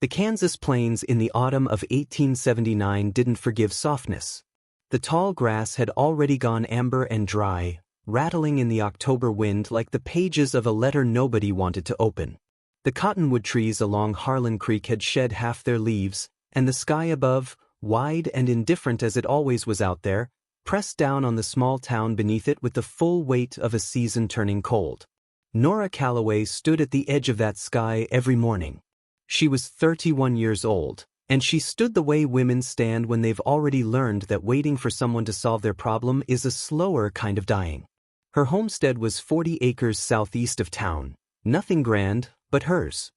The Kansas plains in the autumn of 1879 didn't forgive softness. The tall grass had already gone amber and dry, rattling in the October wind like the pages of a letter nobody wanted to open. The cottonwood trees along Harlan Creek had shed half their leaves, and the sky above, wide and indifferent as it always was out there, pressed down on the small town beneath it with the full weight of a season turning cold. Nora Calloway stood at the edge of that sky every morning. She was 31 years old, and she stood the way women stand when they've already learned that waiting for someone to solve their problem is a slower kind of dying. Her homestead was 40 acres southeast of town, nothing grand, but hers.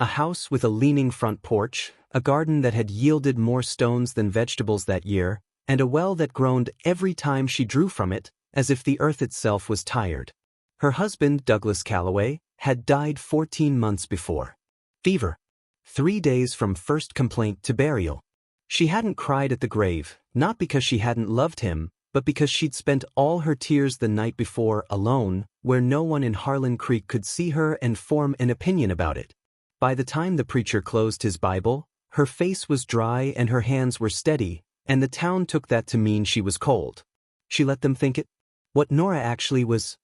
A house with a leaning front porch, a garden that had yielded more stones than vegetables that year, and a well that groaned every time she drew from it, as if the earth itself was tired. Her husband, Douglas Calloway, had died 14 months before. Fever. 3 days from first complaint to burial. She hadn't cried at the grave, not because she hadn't loved him, but because she'd spent all her tears the night before alone, where no one in Harlan Creek could see her and form an opinion about it. By the time the preacher closed his Bible, her face was dry and her hands were steady, and the town took that to mean she was cold. She let them think it. What Nora actually was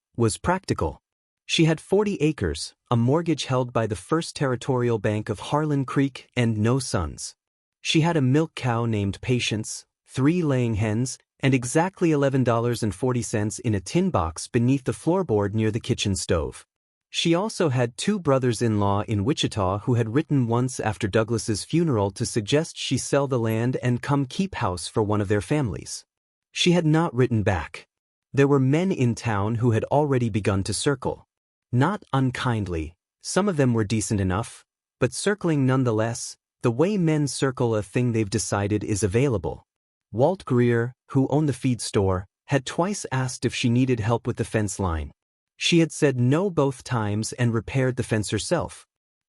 practical. She had 40 acres, a mortgage held by the First Territorial Bank of Harlan Creek, and no sons. She had a milk cow named Patience, 3 laying hens, and exactly $11.40 in a tin box beneath the floorboard near the kitchen stove. She also had 2 brothers-in-law in Wichita who had written once after Douglas's funeral to suggest she sell the land and come keep house for one of their families. She had not written back. There were men in town who had already begun to circle. Not unkindly, some of them were decent enough, but circling nonetheless, the way men circle a thing they've decided is available. Walt Greer, who owned the feed store, had twice asked if she needed help with the fence line. She had said no both times and repaired the fence herself.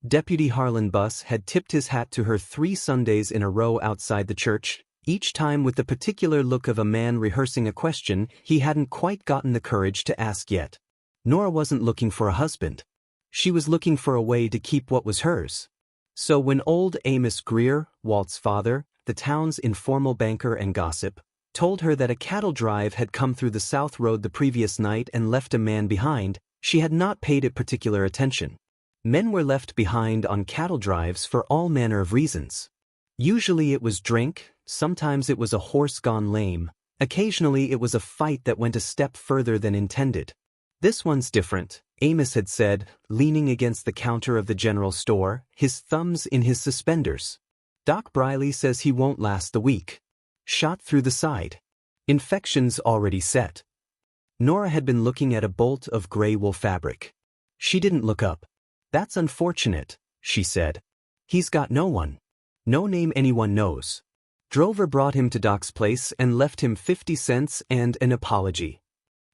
Deputy Harlan Buss had tipped his hat to her 3 Sundays in a row outside the church, each time with the particular look of a man rehearsing a question he hadn't quite gotten the courage to ask yet. Nora wasn't looking for a husband. She was looking for a way to keep what was hers. So when old Amos Greer, Walt's father, the town's informal banker and gossip, told her that a cattle drive had come through the South Road the previous night and left a man behind, she had not paid it particular attention. Men were left behind on cattle drives for all manner of reasons. Usually it was drink, sometimes it was a horse gone lame, occasionally it was a fight that went a step further than intended. This one's different, Amos had said, leaning against the counter of the general store, his thumbs in his suspenders. Doc Briley says he won't last the week. Shot through the side. Infections already set. Nora had been looking at a bolt of gray wool fabric. She didn't look up. That's unfortunate, she said. He's got no one. No name anyone knows. Drover brought him to Doc's place and left him 50 cents and an apology.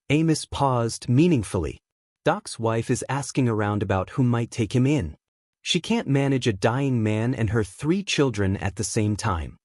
Amos paused meaningfully. Doc's wife is asking around about who might take him in. She can't manage a dying man and her 3 children at the same time.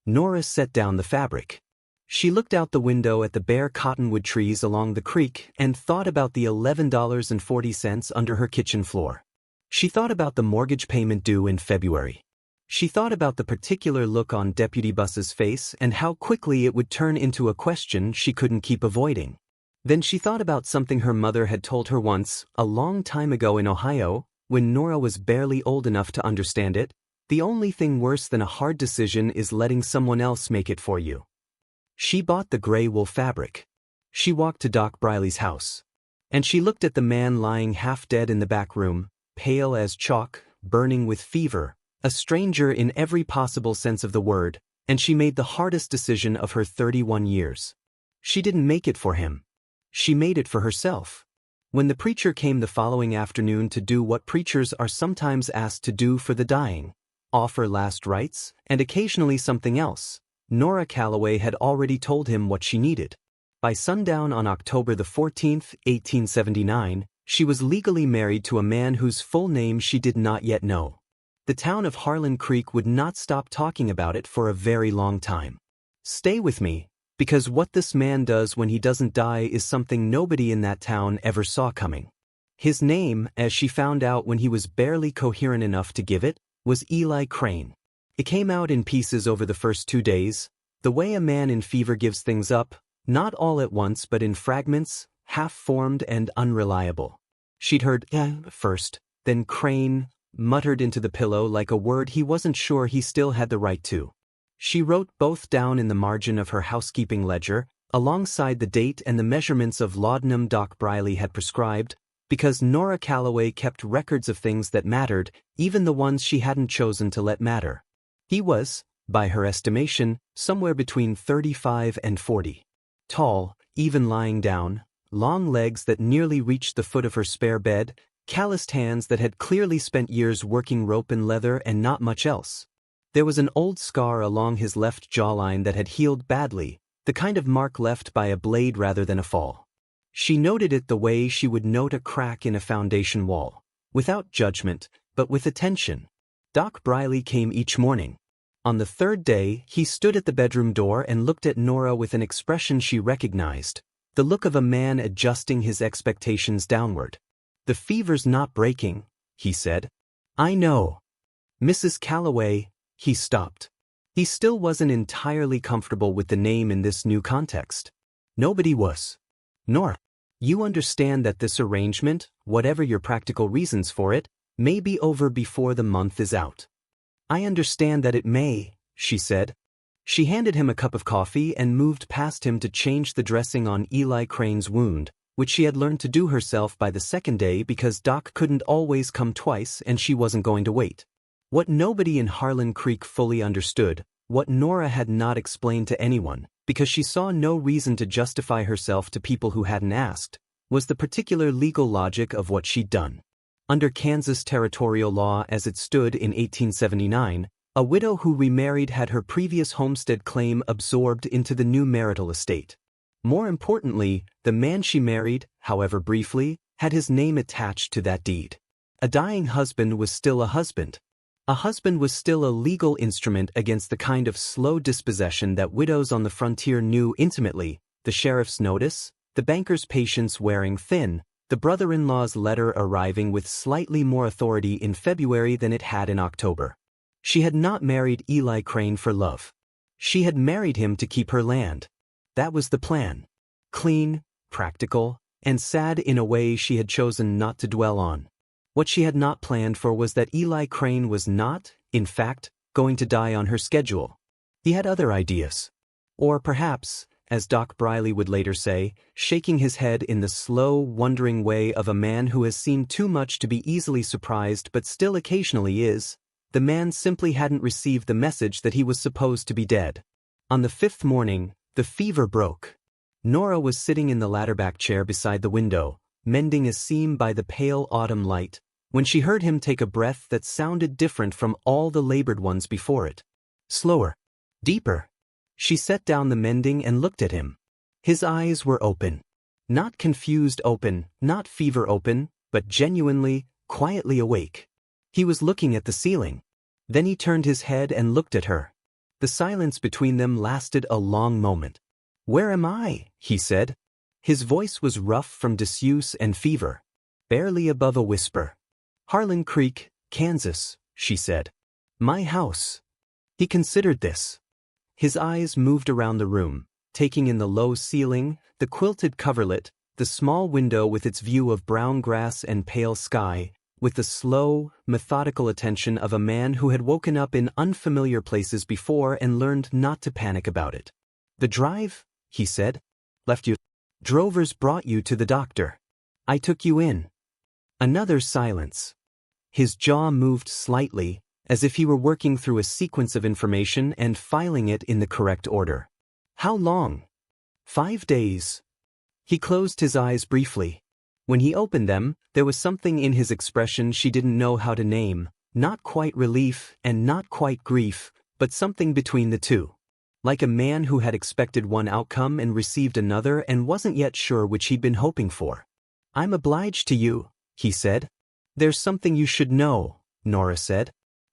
Nora set down the fabric. She looked out the window at the bare cottonwood trees along the creek and thought about the $11.40 under her kitchen floor. She thought about the mortgage payment due in February. She thought about the particular look on Deputy Buss's face and how quickly it would turn into a question she couldn't keep avoiding. Then she thought about something her mother had told her once, a long time ago in Ohio, when Nora was barely old enough to understand it. The only thing worse than a hard decision is letting someone else make it for you. She bought the gray wool fabric. She walked to Doc Briley's house. And she looked at the man lying half dead in the back room, pale as chalk, burning with fever, a stranger in every possible sense of the word, and she made the hardest decision of her 31 years. She didn't make it for him. She made it for herself. When the preacher came the following afternoon to do what preachers are sometimes asked to do for the dying, offer last rites, and occasionally something else, Nora Calloway had already told him what she needed. By sundown on October the 14th, 1879, she was legally married to a man whose full name she did not yet know. The town of Harlan Creek would not stop talking about it for a very long time. Stay with me, because what this man does when he doesn't die is something nobody in that town ever saw coming. His name, as she found out when he was barely coherent enough to give it, was Eli Crane. It came out in pieces over the first 2 days, the way a man in fever gives things up, not all at once but in fragments, half-formed and unreliable. She'd heard first, then Crane muttered into the pillow like a word he wasn't sure he still had the right to. She wrote both down in the margin of her housekeeping ledger, alongside the date and the measurements of laudanum Doc Briley had prescribed, because Nora Calloway kept records of things that mattered, even the ones she hadn't chosen to let matter. He was, by her estimation, somewhere between 35 and 40. Tall, even lying down, long legs that nearly reached the foot of her spare bed, calloused hands that had clearly spent years working rope and leather and not much else. There was an old scar along his left jawline that had healed badly, the kind of mark left by a blade rather than a fall. She noted it the way she would note a crack in a foundation wall, without judgment, but with attention. Doc Briley came each morning. On the third day, he stood at the bedroom door and looked at Nora with an expression she recognized, the look of a man adjusting his expectations downward. "The fever's not breaking," he said. "I know. Mrs. Calloway," he stopped. He still wasn't entirely comfortable with the name in this new context. Nobody was. "Nora, you understand that this arrangement, whatever your practical reasons for it, may be over before the month is out." "I understand that it may," she said. She handed him a cup of coffee and moved past him to change the dressing on Eli Crane's wound, which she had learned to do herself by the second day because Doc couldn't always come twice and she wasn't going to wait. What nobody in Harlan Creek fully understood, what Nora had not explained to anyone, because she saw no reason to justify herself to people who hadn't asked, was the particular legal logic of what she'd done. Under Kansas territorial law as it stood in 1879, a widow who remarried had her previous homestead claim absorbed into the new marital estate. More importantly, the man she married, however briefly, had his name attached to that deed. A dying husband was still a husband. A husband was still a legal instrument against the kind of slow dispossession that widows on the frontier knew intimately, the sheriff's notice, the banker's patience wearing thin, the brother-in-law's letter arriving with slightly more authority in February than it had in October. She had not married Eli Crane for love. She had married him to keep her land. That was the plan. Clean, practical, and sad in a way she had chosen not to dwell on. What she had not planned for was that Eli Crane was not, in fact, going to die on her schedule. He had other ideas. Or perhaps, as Doc Briley would later say, shaking his head in the slow, wondering way of a man who has seen too much to be easily surprised but still occasionally is, the man simply hadn't received the message that he was supposed to be dead. On the fifth morning, the fever broke. Nora was sitting in the ladderback chair beside the window, mending a seam by the pale autumn light, when she heard him take a breath that sounded different from all the labored ones before it. Slower. Deeper. She set down the mending and looked at him. His eyes were open. Not confused open, not fever open, but genuinely, quietly awake. He was looking at the ceiling. Then he turned his head and looked at her. The silence between them lasted a long moment. "Where am I?" he said. His voice was rough from disuse and fever. Barely above a whisper. "Harlan Creek, Kansas," she said. "My house." He considered this. His eyes moved around the room, taking in the low ceiling, the quilted coverlet, the small window with its view of brown grass and pale sky, with the slow, methodical attention of a man who had woken up in unfamiliar places before and learned not to panic about it. "The drive," he said, "left you. Drovers brought you to the doctor. I took you in." Another silence. His jaw moved slightly, as if he were working through a sequence of information and filing it in the correct order. "How long?" 5 days. He closed his eyes briefly. When he opened them, there was something in his expression she didn't know how to name, not quite relief and not quite grief, but something between the two. Like a man who had expected one outcome and received another and wasn't yet sure which he'd been hoping for. "I'm obliged to you," he said. "There's something you should know," Nora said.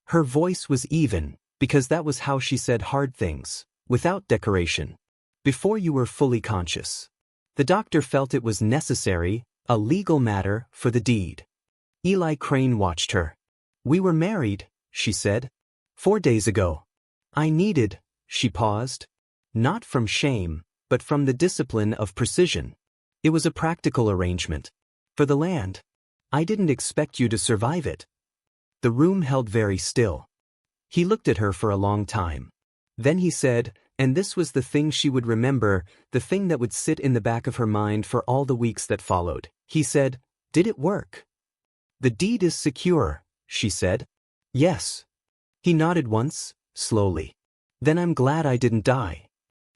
Her voice was even, because that was how she said hard things, without decoration. "Before you were fully conscious. The doctor felt it was necessary, a legal matter, for the deed." Eli Crane watched her. "We were married," she said. 4 days ago. I needed, she paused. Not from shame, but from the discipline of precision. It was a practical arrangement. For the land. I didn't expect you to survive it. The room held very still. He looked at her for a long time. Then he said, and this was the thing she would remember, the thing that would sit in the back of her mind for all the weeks that followed. He said, "Did it work?" "The deed is secure," she said. "Yes." He nodded once, slowly. "Then I'm glad I didn't die."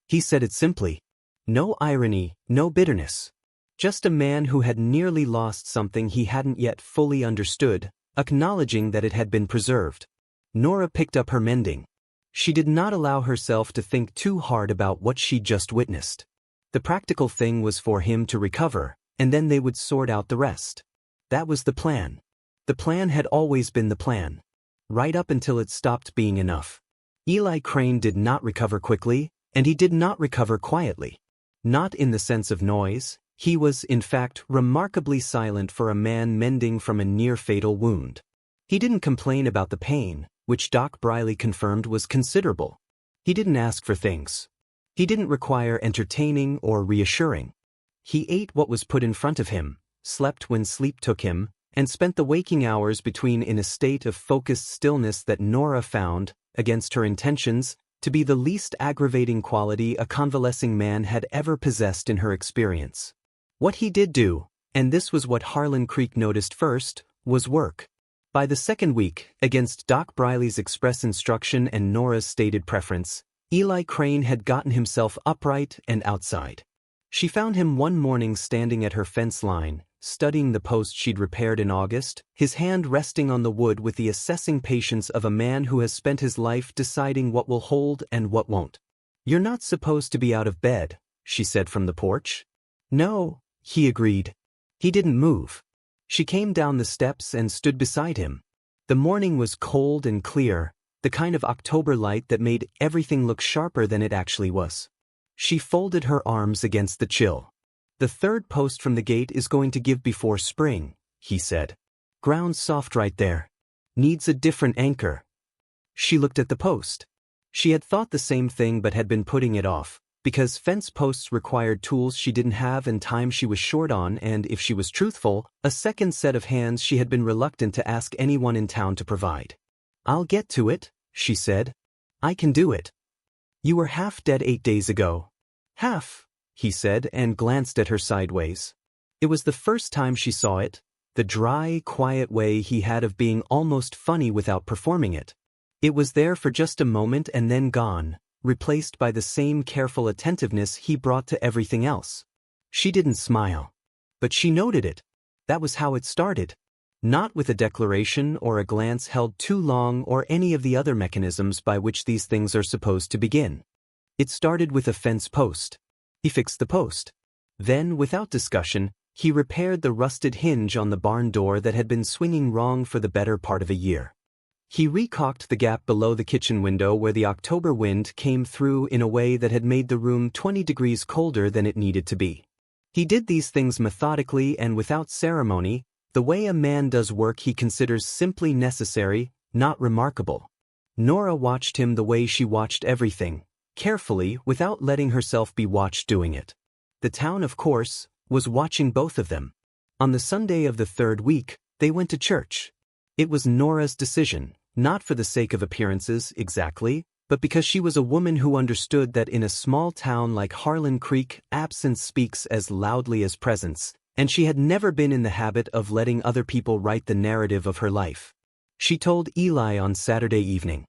He said it simply. No irony, no bitterness. Just a man who had nearly lost something he hadn't yet fully understood, acknowledging that it had been preserved. Nora picked up her mending. She did not allow herself to think too hard about what she'd just witnessed. The practical thing was for him to recover, and then they would sort out the rest. That was the plan. The plan had always been the plan. Right up until it stopped being enough. Eli Crane did not recover quickly, and he did not recover quietly. Not in the sense of noise, he was, in fact, remarkably silent for a man mending from a near-fatal wound. He didn't complain about the pain, which Doc Briley confirmed was considerable. He didn't ask for things. He didn't require entertaining or reassuring. He ate what was put in front of him, slept when sleep took him, and spent the waking hours between in a state of focused stillness that Nora found, against her intentions, to be the least aggravating quality a convalescing man had ever possessed in her experience. What he did do, and this was what Harlan Creek noticed first, was work. By the second week, against Doc Briley's express instruction and Nora's stated preference, Eli Crane had gotten himself upright and outside. She found him one morning standing at her fence line, studying the post she'd repaired in August, his hand resting on the wood with the assessing patience of a man who has spent his life deciding what will hold and what won't. "You're not supposed to be out of bed," she said from the porch. "No," he agreed. He didn't move. She came down the steps and stood beside him. The morning was cold and clear, the kind of October light that made everything look sharper than it actually was. She folded her arms against the chill. "The third post from the gate is going to give before spring," he said. "Ground's soft right there. Needs a different anchor." She looked at the post. She had thought the same thing but had been putting it off, because fence posts required tools she didn't have and time she was short on, and if she was truthful, a second set of hands she had been reluctant to ask anyone in town to provide. "I'll get to it," she said. "I can do it." "You were half dead 8 days ago." "Half," he said and glanced at her sideways. It was the first time she saw it, the dry, quiet way he had of being almost funny without performing it. It was there for just a moment and then gone, replaced by the same careful attentiveness he brought to everything else. She didn't smile. But she noted it. That was how it started. Not with a declaration or a glance held too long or any of the other mechanisms by which these things are supposed to begin. It started with a fence post. He fixed the post. Then, without discussion, he repaired the rusted hinge on the barn door that had been swinging wrong for the better part of a year. He recaulked the gap below the kitchen window where the October wind came through in a way that had made the room 20 degrees colder than it needed to be. He did these things methodically and without ceremony, the way a man does work he considers simply necessary, not remarkable. Nora watched him the way she watched everything, carefully, without letting herself be watched doing it. The town, of course, was watching both of them. On the Sunday of the third week, they went to church. It was Nora's decision. Not for the sake of appearances, exactly, but because she was a woman who understood that in a small town like Harlan Creek, absence speaks as loudly as presence, and she had never been in the habit of letting other people write the narrative of her life. She told Eli on Saturday evening.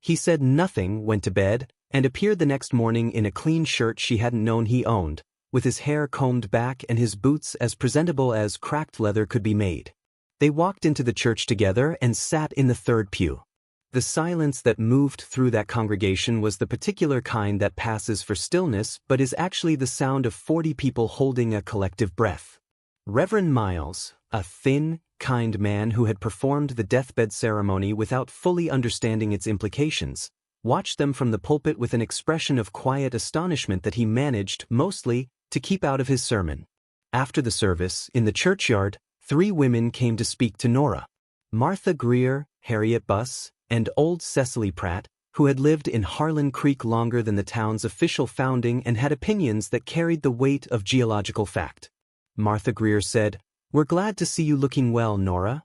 He said nothing, went to bed, and appeared the next morning in a clean shirt she hadn't known he owned, with his hair combed back and his boots as presentable as cracked leather could be made. They walked into the church together and sat in the third pew. The silence that moved through that congregation was the particular kind that passes for stillness but is actually the sound of 40 people holding a collective breath. Reverend Miles, a thin, kind man who had performed the deathbed ceremony without fully understanding its implications, watched them from the pulpit with an expression of quiet astonishment that he managed, mostly, to keep out of his sermon. After the service, in the churchyard, 3 women came to speak to Nora. Martha Greer, Harriet Buss, and old Cecily Pratt, who had lived in Harlan Creek longer than the town's official founding and had opinions that carried the weight of geological fact. Martha Greer said, "We're glad to see you looking well, Nora."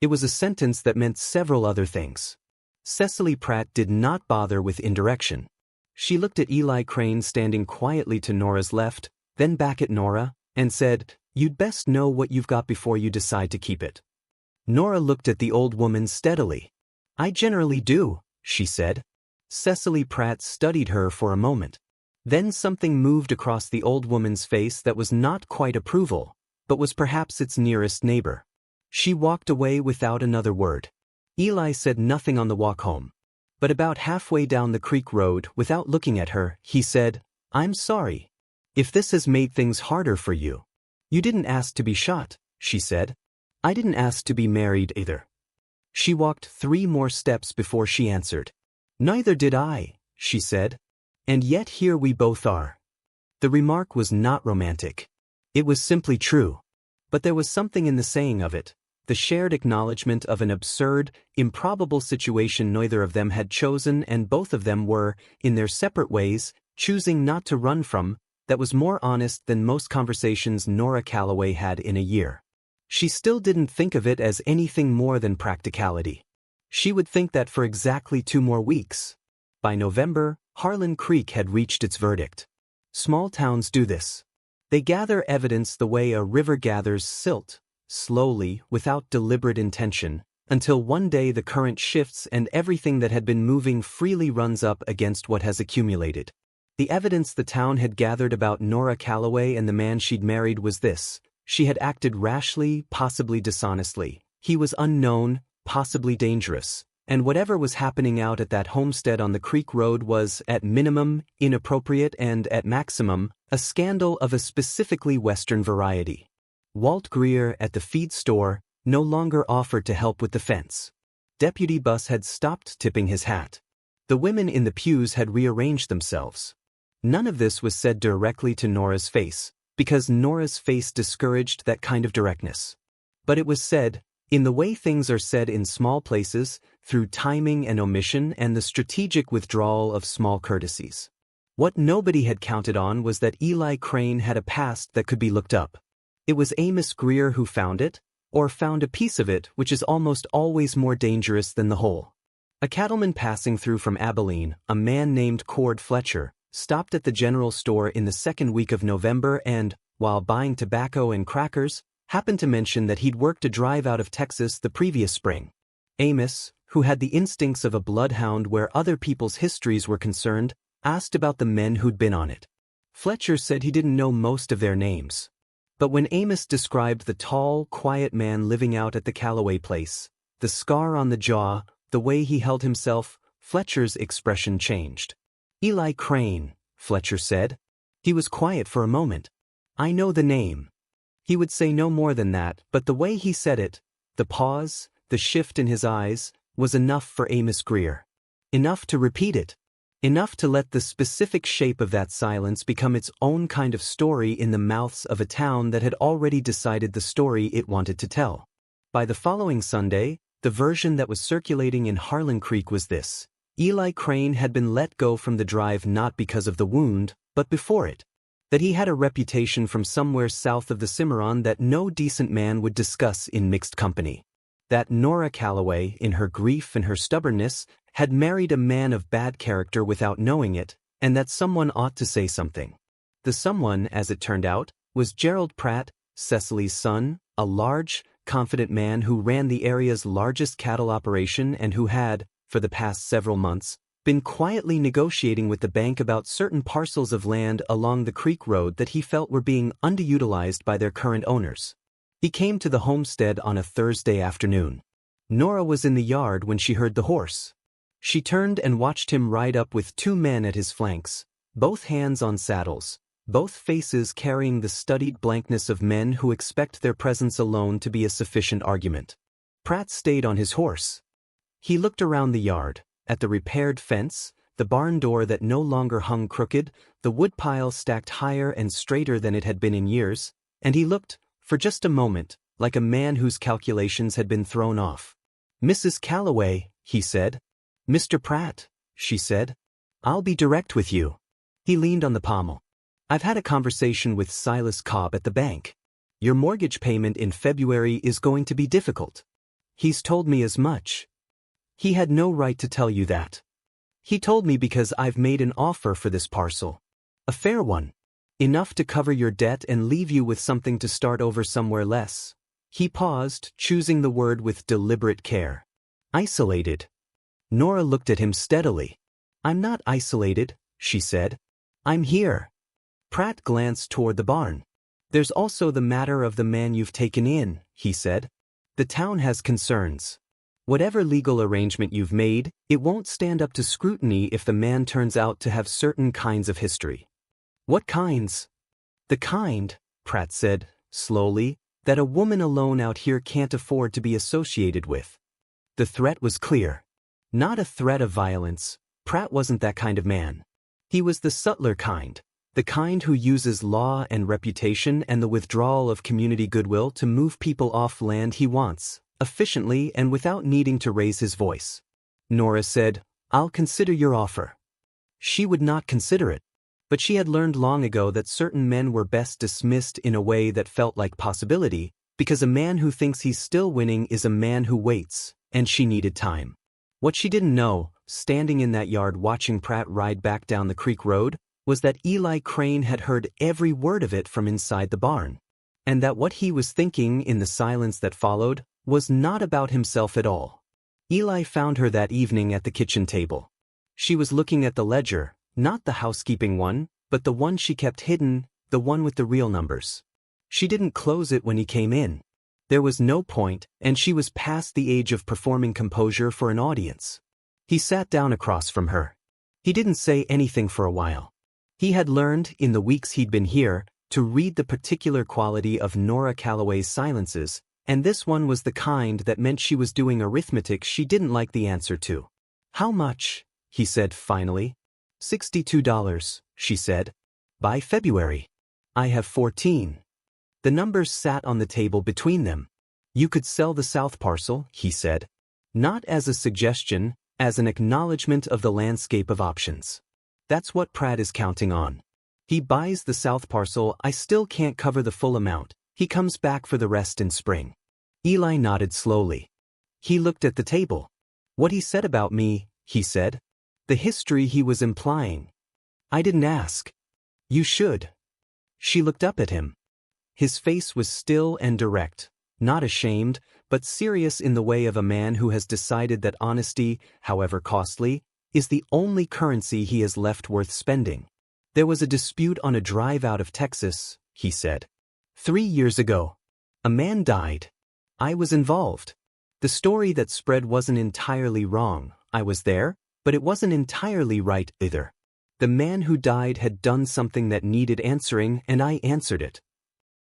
It was a sentence that meant several other things. Cecily Pratt did not bother with indirection. She looked at Eli Crane standing quietly to Nora's left, then back at Nora, and said, "You'd best know what you've got before you decide to keep it." Nora looked at the old woman steadily. "I generally do," she said. Cecily Pratt studied her for a moment. Then something moved across the old woman's face that was not quite approval, but was perhaps its nearest neighbor. She walked away without another word. Eli said nothing on the walk home. But about halfway down the creek road, without looking at her, he said, "I'm sorry. If this has made things harder for you." "You didn't ask to be shot," she said. "I didn't ask to be married either." She walked 3 more steps before she answered. "Neither did I," she said. "And yet here we both are." The remark was not romantic. It was simply true. But there was something in the saying of it, the shared acknowledgement of an absurd, improbable situation neither of them had chosen and both of them were, in their separate ways, choosing not to run from, that was more honest than most conversations Nora Calloway had in a year. She still didn't think of it as anything more than practicality. She would think that for exactly 2 more weeks. By November, Harlan Creek had reached its verdict. Small towns do this. They gather evidence the way a river gathers silt, slowly, without deliberate intention, until one day the current shifts and everything that had been moving freely runs up against what has accumulated. The evidence the town had gathered about Nora Calloway and the man she'd married was this: she had acted rashly, possibly dishonestly. He was unknown, possibly dangerous, and whatever was happening out at that homestead on the Creek Road was, at minimum, inappropriate and, at maximum, a scandal of a specifically Western variety. Walt Greer, at the feed store, no longer offered to help with the fence. Deputy Buss had stopped tipping his hat. The women in the pews had rearranged themselves. None of this was said directly to Nora's face, because Nora's face discouraged that kind of directness. But it was said, in the way things are said in small places, through timing and omission and the strategic withdrawal of small courtesies. What nobody had counted on was that Eli Crane had a past that could be looked up. It was Amos Greer who found it, or found a piece of it, which is almost always more dangerous than the whole. A cattleman passing through from Abilene, a man named Cord Fletcher, stopped at the general store in the second week of November and, while buying tobacco and crackers, happened to mention that he'd worked a drive out of Texas the previous spring. Amos, who had the instincts of a bloodhound where other people's histories were concerned, asked about the men who'd been on it. Fletcher said he didn't know most of their names. But when Amos described the tall, quiet man living out at the Calloway place, the scar on the jaw, the way he held himself, Fletcher's expression changed. "Eli Crane," Fletcher said. He was quiet for a moment. "I know the name." He would say no more than that, but the way he said it, the pause, the shift in his eyes, was enough for Amos Greer. Enough to repeat it. Enough to let the specific shape of that silence become its own kind of story in the mouths of a town that had already decided the story it wanted to tell. By the following Sunday, the version that was circulating in Harlan Creek was this: Eli Crane had been let go from the drive not because of the wound, but before it. That he had a reputation from somewhere south of the Cimarron that no decent man would discuss in mixed company. That Nora Calloway, in her grief and her stubbornness, had married a man of bad character without knowing it, and that someone ought to say something. The someone, as it turned out, was Gerald Pratt, Cecily's son, a large, confident man who ran the area's largest cattle operation and who had, for the past several months, been quietly negotiating with the bank about certain parcels of land along the Creek Road that he felt were being underutilized by their current owners. He came to the homestead on a Thursday afternoon. Nora was in the yard when she heard the horse. She turned and watched him ride up with 2 men at his flanks, both hands on saddles, both faces carrying the studied blankness of men who expect their presence alone to be a sufficient argument. Pratt stayed on his horse. He looked around the yard, at the repaired fence, the barn door that no longer hung crooked, the woodpile stacked higher and straighter than it had been in years, and he looked, for just a moment, like a man whose calculations had been thrown off. "Mrs. Calloway," he said. Mr. Pratt, she said. I'll be direct with you. He leaned on the pommel. I've had a conversation with Silas Cobb at the bank. Your mortgage payment in February is going to be difficult. He's told me as much. He had no right to tell you that. He told me because I've made an offer for this parcel. A fair one. Enough to cover your debt and leave you with something to start over somewhere less. He paused, choosing the word with deliberate care. Isolated. Nora looked at him steadily. I'm not isolated, she said. I'm here. Pratt glanced toward the barn. There's also the matter of the man you've taken in, he said. The town has concerns. Whatever legal arrangement you've made, it won't stand up to scrutiny if the man turns out to have certain kinds of history. What kinds? The kind, Pratt said, slowly, that a woman alone out here can't afford to be associated with. The threat was clear. Not a threat of violence. Pratt wasn't that kind of man. He was the subtler kind, the kind who uses law and reputation and the withdrawal of community goodwill to move people off land he wants, efficiently and without needing to raise his voice. Nora said, I'll consider your offer. She would not consider it. But she had learned long ago that certain men were best dismissed in a way that felt like possibility, because a man who thinks he's still winning is a man who waits, and she needed time. What she didn't know, standing in that yard watching Pratt ride back down the creek road, was that Eli Crane had heard every word of it from inside the barn, and that what he was thinking in the silence that followed was not about himself at all. Eli found her that evening at the kitchen table. She was looking at the ledger, not the housekeeping one, but the one she kept hidden, the one with the real numbers. She didn't close it when he came in. There was no point, and she was past the age of performing composure for an audience. He sat down across from her. He didn't say anything for a while. He had learned, in the weeks he'd been here, to read the particular quality of Nora Calloway's silences, and this one was the kind that meant she was doing arithmetic she didn't like the answer to. How much? He said finally. $62, she said. By February. I have 14. The numbers sat on the table between them. You could sell the south parcel, he said. Not as a suggestion, as an acknowledgement of the landscape of options. That's what Pratt is counting on. He buys the south parcel, I still can't cover the full amount. He comes back for the rest in spring. Eli nodded slowly. He looked at the table. What he said about me, he said. The history he was implying. I didn't ask. You should. She looked up at him. His face was still and direct, not ashamed, but serious in the way of a man who has decided that honesty, however costly, is the only currency he has left worth spending. There was a dispute on a drive out of Texas, he said. 3 years ago. A man died. I was involved. The story that spread wasn't entirely wrong. I was there. But it wasn't entirely right either. The man who died had done something that needed answering, and I answered it.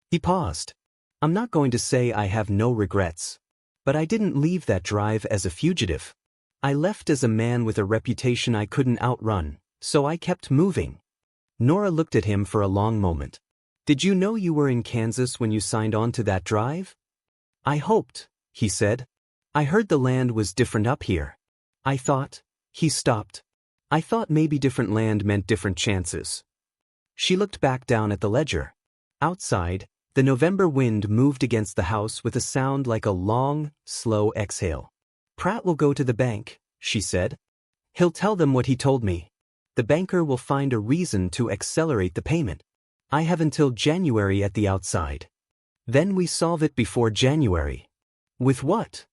He paused. I'm not going to say I have no regrets. But I didn't leave that drive as a fugitive. I left as a man with a reputation I couldn't outrun, so I kept moving. Nora looked at him for a long moment. Did you know you were in Kansas when you signed on to that drive? I hoped, he said. I heard the land was different up here. I thought. He stopped. I thought maybe different land meant different chances. She looked back down at the ledger. Outside, the November wind moved against the house with a sound like a long, slow exhale. Pratt will go to the bank, she said. He'll tell them what he told me. The banker will find a reason to accelerate the payment. I have until January at the outside. Then we solve it before January. With what?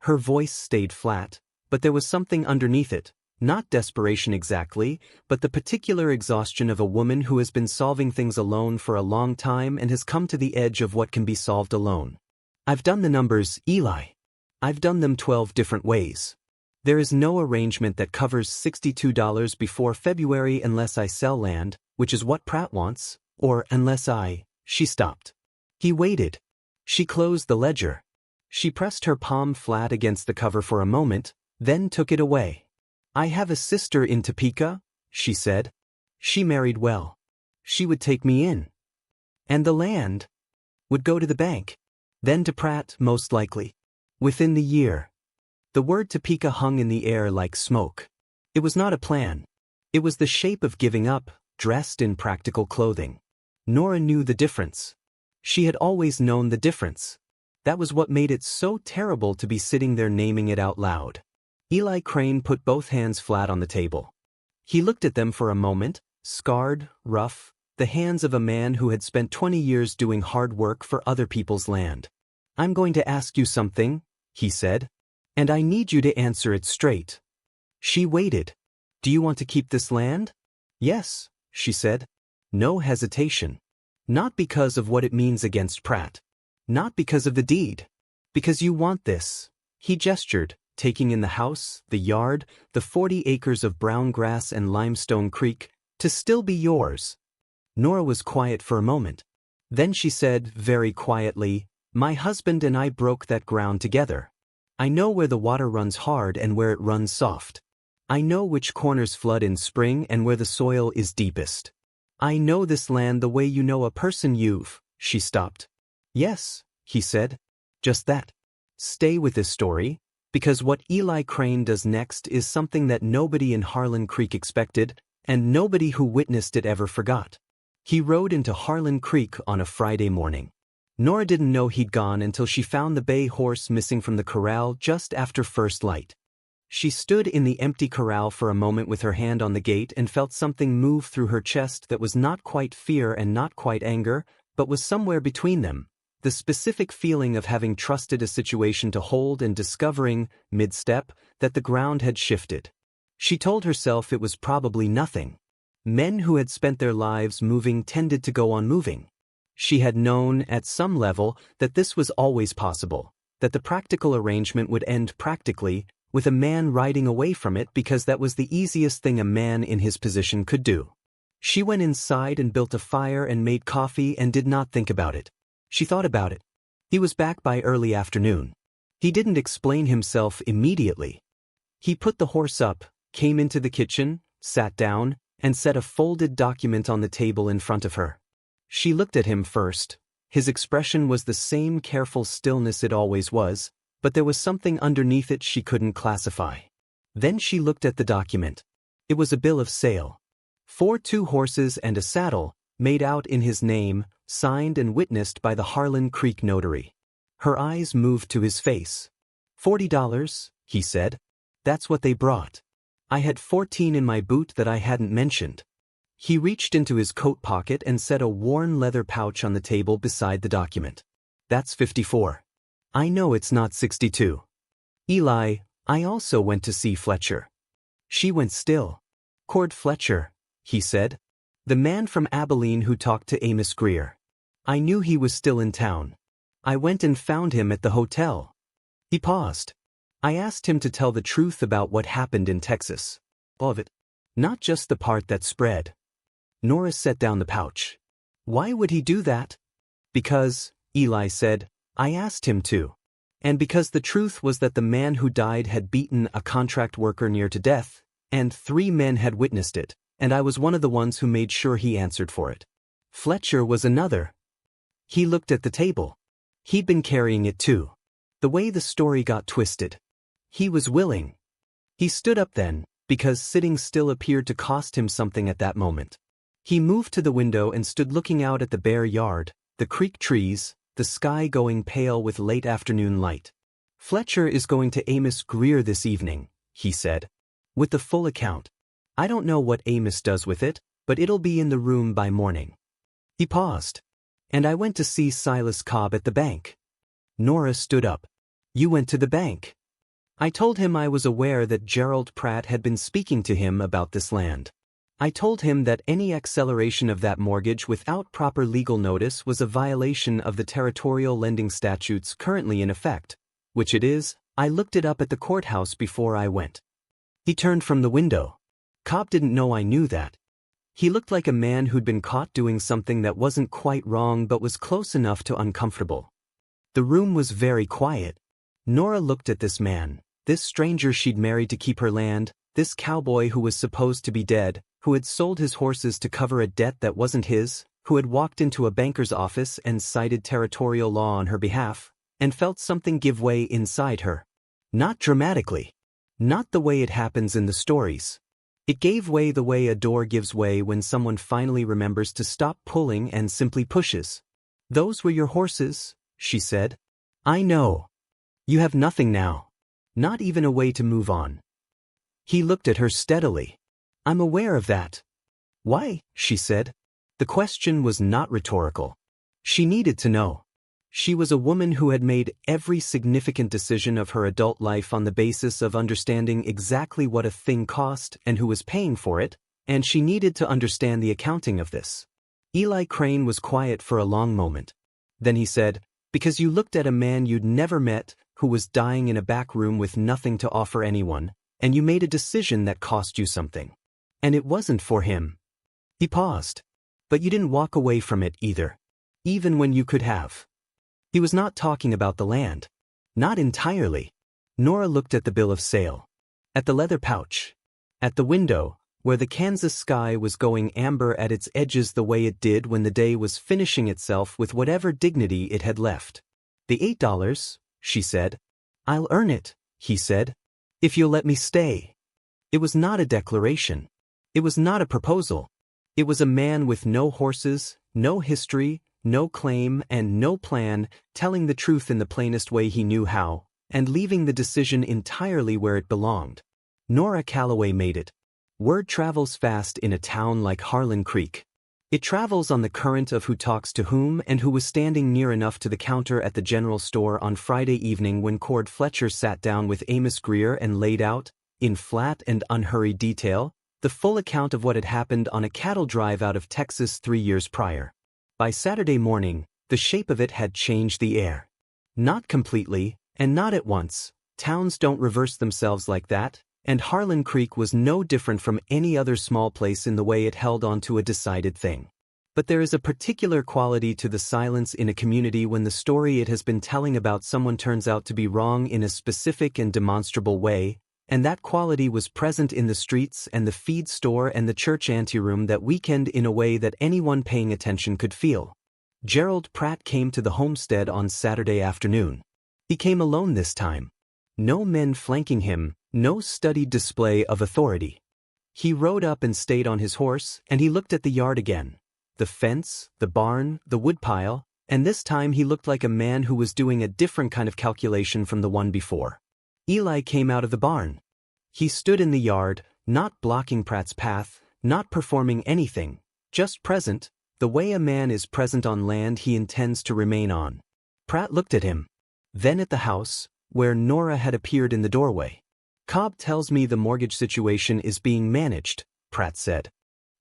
Her voice stayed flat. But there was something underneath it, not desperation exactly, but the particular exhaustion of a woman who has been solving things alone for a long time and has come to the edge of what can be solved alone. I've done the numbers, Eli. I've done them 12 different ways. There is no arrangement that covers $62 before February unless I sell land, which is what Pratt wants, or unless she stopped. He waited. She closed the ledger. She pressed her palm flat against the cover for a moment, then took it away. I have a sister in Topeka, she said. She married well. She would take me in. And the land would go to the bank. Then to Pratt, most likely. Within the year. The word Topeka hung in the air like smoke. It was not a plan. It was the shape of giving up, dressed in practical clothing. Nora knew the difference. She had always known the difference. That was what made it so terrible to be sitting there naming it out loud. Eli Crane put both hands flat on the table. He looked at them for a moment, scarred, rough, the hands of a man who had spent 20 years doing hard work for other people's land. "I'm going to ask you something," he said, "and I need you to answer it straight." She waited. "Do you want to keep this land?" "Yes," she said. No hesitation. Not because of what it means against Pratt. Not because of the deed. Because you want this. He gestured, taking in the house, the yard, the 40 acres of brown grass and Limestone Creek, to still be yours. Nora was quiet for a moment. Then she said, very quietly, "My husband and I broke that ground together. I know where the water runs hard and where it runs soft. I know which corners flood in spring and where the soil is deepest. I know this land the way you know a person you've." She stopped. "Yes," he said. "Just that. Stay with this story, because what Eli Crane does next is something that nobody in Harlan Creek expected, and nobody who witnessed it ever forgot." He rode into Harlan Creek on a Friday morning. Nora didn't know he'd gone until she found the bay horse missing from the corral just after first light. She stood in the empty corral for a moment with her hand on the gate and felt something move through her chest that was not quite fear and not quite anger, but was somewhere between them. The specific feeling of having trusted a situation to hold and discovering, mid-step, that the ground had shifted. She told herself it was probably nothing. Men who had spent their lives moving tended to go on moving. She had known, at some level, that this was always possible, that the practical arrangement would end practically, with a man riding away from it because that was the easiest thing a man in his position could do. She went inside and built a fire and made coffee and did not think about it. She thought about it. He was back by early afternoon. He didn't explain himself immediately. He put the horse up, came into the kitchen, sat down, and set a folded document on the table in front of her. She looked at him first. His expression was the same careful stillness it always was, but there was something underneath it she couldn't classify. Then she looked at the document. It was a bill of sale. For 2 horses and a saddle, made out in his name, signed and witnessed by the Harlan Creek notary. Her eyes moved to his face. $40, he said. That's what they brought. I had 14 in my boot that I hadn't mentioned. He reached into his coat pocket and set a worn leather pouch on the table beside the document. That's 54. I know it's not 62. Eli, I also went to see Fletcher. She went still. Cord Fletcher, he said. The man from Abilene who talked to Amos Greer. I knew he was still in town. I went and found him at the hotel. He paused. I asked him to tell the truth about what happened in Texas. All of it. Not just the part that spread. Nora set down the pouch. Why would he do that? Because, Eli said, I asked him to. And because the truth was that the man who died had beaten a contract worker near to death, and 3 men had witnessed it, and I was one of the ones who made sure he answered for it. Fletcher was another. He looked at the table. He'd been carrying it too. The way the story got twisted. He was willing. He stood up then, because sitting still appeared to cost him something at that moment. He moved to the window and stood looking out at the bare yard, the creek trees, the sky going pale with late afternoon light. Fletcher is going to Amos Greer this evening, he said. With the full account. I don't know what Amos does with it, but it'll be in the room by morning. He paused. And I went to see Silas Cobb at the bank. Nora stood up. You went to the bank. I told him I was aware that Gerald Pratt had been speaking to him about this land. I told him that any acceleration of that mortgage without proper legal notice was a violation of the territorial lending statutes currently in effect, which it is. I looked it up at the courthouse before I went. He turned from the window. Cobb didn't know I knew that. He looked like a man who'd been caught doing something that wasn't quite wrong but was close enough to uncomfortable. The room was very quiet. Nora looked at this man, this stranger she'd married to keep her land, this cowboy who was supposed to be dead, who had sold his horses to cover a debt that wasn't his, who had walked into a banker's office and cited territorial law on her behalf, and felt something give way inside her. Not dramatically. Not the way it happens in the stories. It gave way the way a door gives way when someone finally remembers to stop pulling and simply pushes. Those were your horses, she said. I know. You have nothing now. Not even a way to move on. He looked at her steadily. I'm aware of that. Why? She said. The question was not rhetorical. She needed to know. She was a woman who had made every significant decision of her adult life on the basis of understanding exactly what a thing cost and who was paying for it, and she needed to understand the accounting of this. Eli Crane was quiet for a long moment. Then he said, because you looked at a man you'd never met, who was dying in a back room with nothing to offer anyone, and you made a decision that cost you something. And it wasn't for him. He paused. But you didn't walk away from it either. Even when you could have. He was not talking about the land. Not entirely. Nora looked at the bill of sale. At the leather pouch. At the window, where the Kansas sky was going amber at its edges the way it did when the day was finishing itself with whatever dignity it had left. The $8, she said. I'll earn it, he said. If you'll let me stay. It was not a declaration. It was not a proposal. It was a man with no horses, no history, no claim, and no plan, telling the truth in the plainest way he knew how, and leaving the decision entirely where it belonged. Nora Calloway made it. Word travels fast in a town like Harlan Creek. It travels on the current of who talks to whom and who was standing near enough to the counter at the general store on Friday evening when Cord Fletcher sat down with Amos Greer and laid out, in flat and unhurried detail, the full account of what had happened on a cattle drive out of Texas 3 years prior. By Saturday morning, the shape of it had changed the air. Not completely, and not at once. Towns don't reverse themselves like that, and Harlan Creek was no different from any other small place in the way it held on to a decided thing. But there is a particular quality to the silence in a community when the story it has been telling about someone turns out to be wrong in a specific and demonstrable way, and that quality was present in the streets and the feed store and the church anteroom that weekend in a way that anyone paying attention could feel. Gerald Pratt came to the homestead on Saturday afternoon. He came alone this time. No men flanking him, no studied display of authority. He rode up and stayed on his horse, and he looked at the yard again. The fence, the barn, the woodpile, and this time he looked like a man who was doing a different kind of calculation from the one before. Eli came out of the barn. He stood in the yard, not blocking Pratt's path, not performing anything, just present, the way a man is present on land he intends to remain on. Pratt looked at him. Then at the house, where Nora had appeared in the doorway. Cobb tells me the mortgage situation is being managed, Pratt said.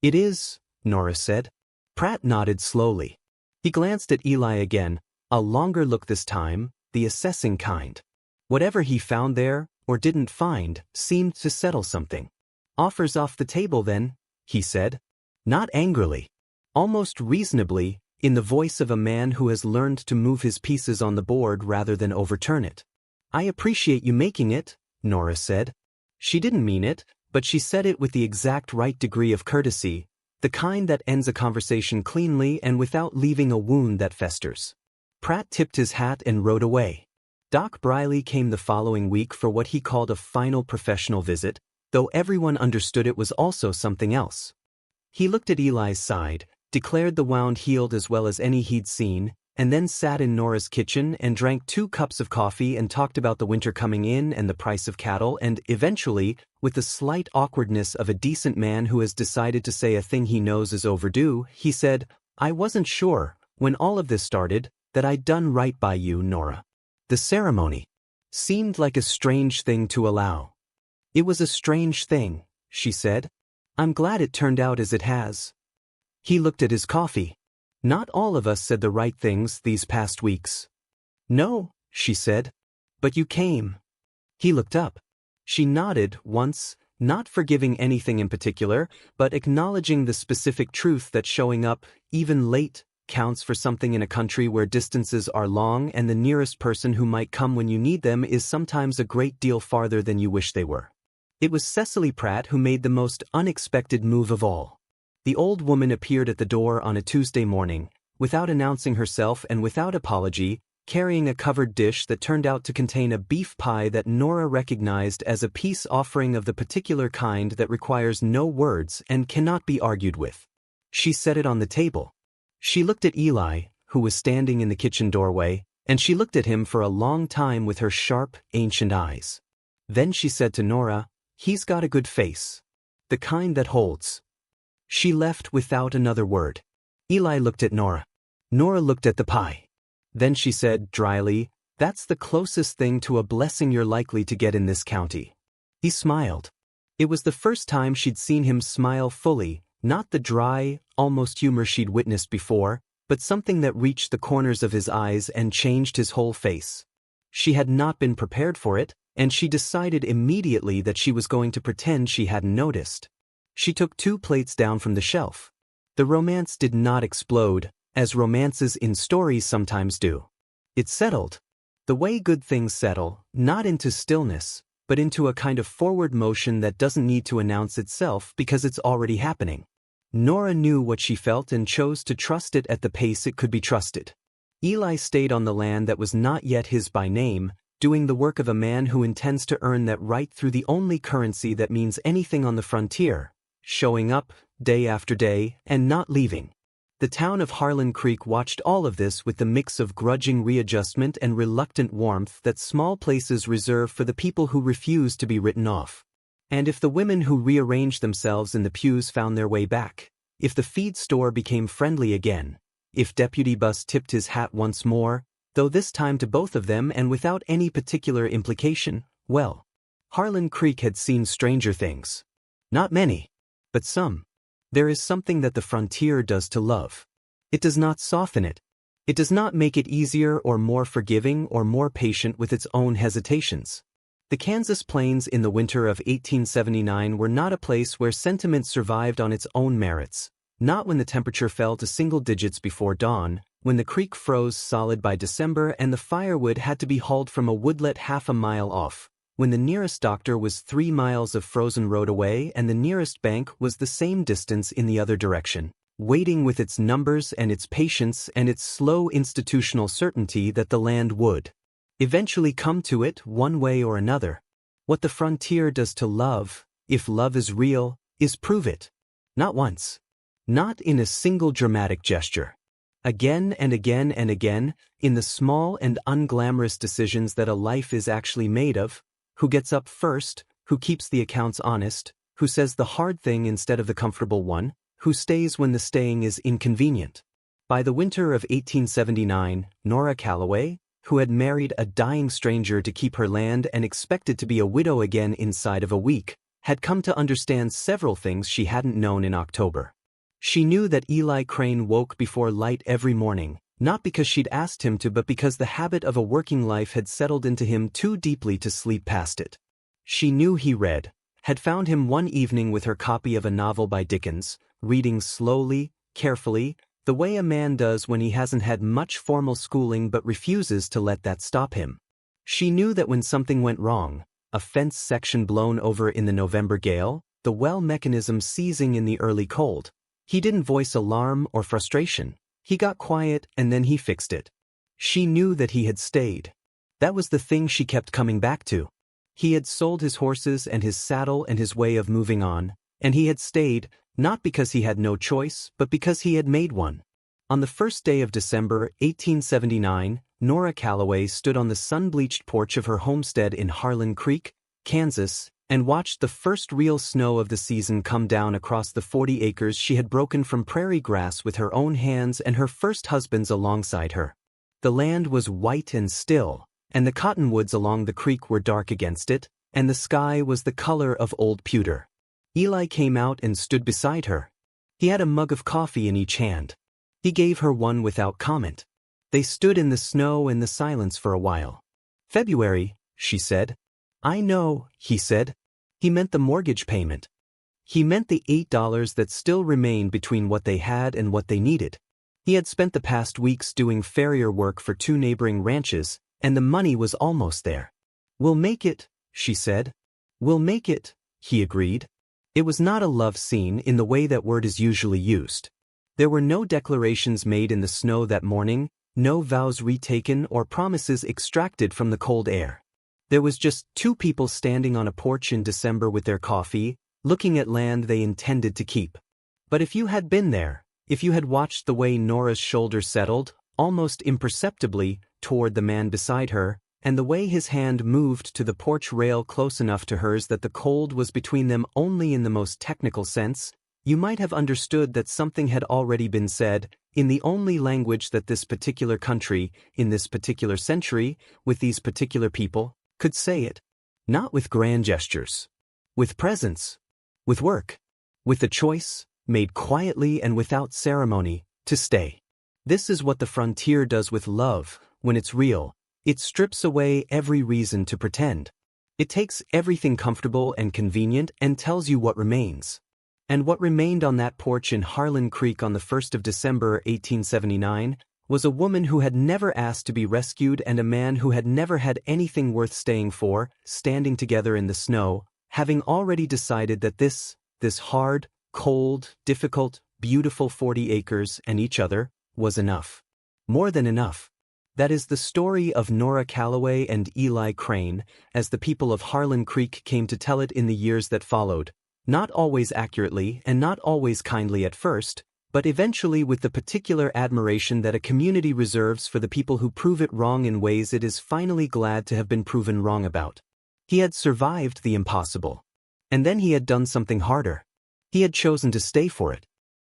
It is, Nora said. Pratt nodded slowly. He glanced at Eli again, a longer look this time, the assessing kind. Whatever he found there, or didn't find, seemed to settle something. Offers off the table then, he said. Not angrily. Almost reasonably, in the voice of a man who has learned to move his pieces on the board rather than overturn it. I appreciate you making it, Nora said. She didn't mean it, but she said it with the exact right degree of courtesy, the kind that ends a conversation cleanly and without leaving a wound that festers. Pratt tipped his hat and rode away. Doc Briley came the following week for what he called a final professional visit, though everyone understood it was also something else. He looked at Eli's side, declared the wound healed as well as any he'd seen, and then sat in Nora's kitchen and drank 2 cups of coffee and talked about the winter coming in and the price of cattle and, eventually, with the slight awkwardness of a decent man who has decided to say a thing he knows is overdue, he said, I wasn't sure, when all of this started, that I'd done right by you, Nora. The ceremony seemed like a strange thing to allow. It was a strange thing, she said. I'm glad it turned out as it has. He looked at his coffee. Not all of us said the right things these past weeks. No, she said. But you came. He looked up. She nodded once, not forgiving anything in particular, but acknowledging the specific truth that showing up, even late, counts for something in a country where distances are long and the nearest person who might come when you need them is sometimes a great deal farther than you wish they were. It was Cecily Pratt who made the most unexpected move of all. The old woman appeared at the door on a Tuesday morning, without announcing herself and without apology, carrying a covered dish that turned out to contain a beef pie that Nora recognized as a peace offering of the particular kind that requires no words and cannot be argued with. She set it on the table. She looked at Eli, who was standing in the kitchen doorway, and she looked at him for a long time with her sharp, ancient eyes. Then she said to Nora, "He's got a good face. The kind that holds." She left without another word. Eli looked at Nora. Nora looked at the pie. Then she said, dryly, "That's the closest thing to a blessing you're likely to get in this county." He smiled. It was the first time she'd seen him smile fully, not the dry, almost humor she'd witnessed before, but something that reached the corners of his eyes and changed his whole face. She had not been prepared for it, and she decided immediately that she was going to pretend she hadn't noticed. She took 2 plates down from the shelf. The romance did not explode, as romances in stories sometimes do. It settled. The way good things settle, not into stillness, but into a kind of forward motion that doesn't need to announce itself because it's already happening. Nora knew what she felt and chose to trust it at the pace it could be trusted. Eli stayed on the land that was not yet his by name, doing the work of a man who intends to earn that right through the only currency that means anything on the frontier, showing up, day after day, and not leaving. The town of Harlan Creek watched all of this with the mix of grudging readjustment and reluctant warmth that small places reserve for the people who refuse to be written off. And if the women who rearranged themselves in the pews found their way back, if the feed store became friendly again, if Deputy Bus tipped his hat once more, though this time to both of them and without any particular implication, well, Harlan Creek had seen stranger things. Not many, but some. There is something that the frontier does to love. It does not soften it. It does not make it easier or more forgiving or more patient with its own hesitations. The Kansas plains in the winter of 1879 were not a place where sentiment survived on its own merits, not when the temperature fell to single digits before dawn, when the creek froze solid by December and the firewood had to be hauled from a woodlet half a mile off, when the nearest doctor was 3 miles of frozen road away and the nearest bank was the same distance in the other direction, waiting with its numbers and its patience and its slow institutional certainty that the land would eventually come to it one way or another. What the frontier does to love, if love is real, is prove it. Not once. Not in a single dramatic gesture. Again and again and again, in the small and unglamorous decisions that a life is actually made of. Who gets up first, who keeps the accounts honest, who says the hard thing instead of the comfortable one, who stays when the staying is inconvenient. By the winter of 1879, Nora Calloway, who had married a dying stranger to keep her land and expected to be a widow again inside of a week, had come to understand several things she hadn't known in October. She knew that Eli Crane woke before light every morning, not because she'd asked him to but because the habit of a working life had settled into him too deeply to sleep past it. She knew he read, had found him one evening with her copy of a novel by Dickens, reading slowly, carefully, the way a man does when he hasn't had much formal schooling but refuses to let that stop him. She knew that when something went wrong, a fence section blown over in the November gale, the well mechanism seizing in the early cold, he didn't voice alarm or frustration. He got quiet and then he fixed it. She knew that he had stayed. That was the thing she kept coming back to. He had sold his horses and his saddle and his way of moving on, and he had stayed, not because he had no choice, but because he had made one. On the first day of December 1879, Nora Calloway stood on the sun-bleached porch of her homestead in Harlan Creek, Kansas, and watched the first real snow of the season come down across the 40 acres she had broken from prairie grass with her own hands and her first husband's alongside her. The land was white and still, and the cottonwoods along the creek were dark against it, and the sky was the color of old pewter. Eli came out and stood beside her. He had a mug of coffee in each hand. He gave her one without comment. They stood in the snow and the silence for a while. "February," she said. "I know," he said. He meant the mortgage payment. He meant the $8 that still remained between what they had and what they needed. He had spent the past weeks doing farrier work for 2 neighboring ranches, and the money was almost there. "We'll make it," she said. "We'll make it," he agreed. It was not a love scene in the way that word is usually used. There were no declarations made in the snow that morning, no vows retaken or promises extracted from the cold air. There was just two people standing on a porch in December with their coffee, looking at land they intended to keep. But if you had been there, if you had watched the way Nora's shoulder settled, almost imperceptibly, toward the man beside her, and the way his hand moved to the porch rail close enough to hers that the cold was between them only in the most technical sense, you might have understood that something had already been said, in the only language that this particular country, in this particular century, with these particular people, could say it. Not with grand gestures. With presence. With work. With the choice, made quietly and without ceremony, to stay. This is what the frontier does with love, when it's real. It strips away every reason to pretend. It takes everything comfortable and convenient and tells you what remains. And what remained on that porch in Harlan Creek on the 1st of December 1879 was a woman who had never asked to be rescued and a man who had never had anything worth staying for, standing together in the snow, having already decided that this hard, cold, difficult, beautiful 40 acres and each other was enough. More than enough. That is the story of Nora Calloway and Eli Crane, as the people of Harlan Creek came to tell it in the years that followed, not always accurately and not always kindly at first, but eventually with the particular admiration that a community reserves for the people who prove it wrong in ways it is finally glad to have been proven wrong about. He had survived the impossible. And then he had done something harder. He had chosen to stay for it.